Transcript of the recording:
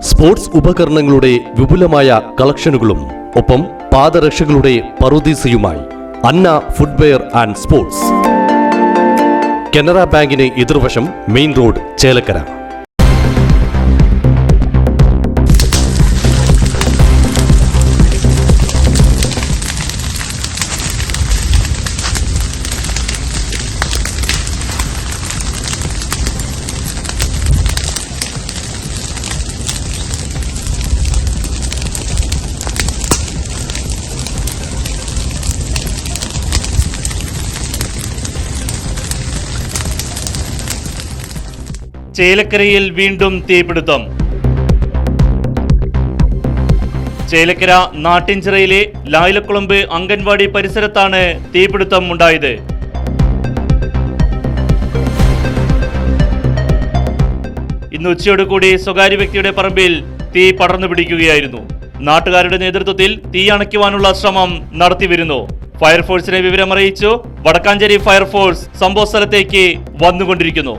Sports ഉപകരണങ്ങളുടെ വിപുലമായ കളക്ഷനുകളും ഒപ്പം പാദരക്ഷകളുടെ പറുദീസയുമായി അന്ന ഫുട്വെയർ ആൻഡ് സ്പോർട്സ്. കനറ ബാങ്കിന് എതിർവശം, മെയിൻ റോഡ്, ചേലക്കര. ചേലക്കരയിൽ വീണ്ടും തീപിടുത്തം. ചേലക്കര നാട്ടിൻചിറയിലെ ലായിലക്കുളമ്പ് അംഗൻവാടി പരിസരത്താണ് തീപിടുത്തം ഉണ്ടായത്. ഇന്ന് ഉച്ചയോടുകൂടി സ്വകാര്യ വ്യക്തിയുടെ പറമ്പിൽ തീ പടർന്നു പിടിക്കുകയായിരുന്നു. നാട്ടുകാരുടെ നേതൃത്വത്തിൽ തീ അണയ്ക്കുവാനുള്ള ശ്രമം നടത്തിവരുന്നു. ഫയർഫോഴ്സിനെ വിവരമറിയിച്ചു വടക്കാഞ്ചേരി ഫയർഫോഴ്സ് സംഭവസ്ഥലത്തേക്ക് വന്നുകൊണ്ടിരിക്കുന്നു.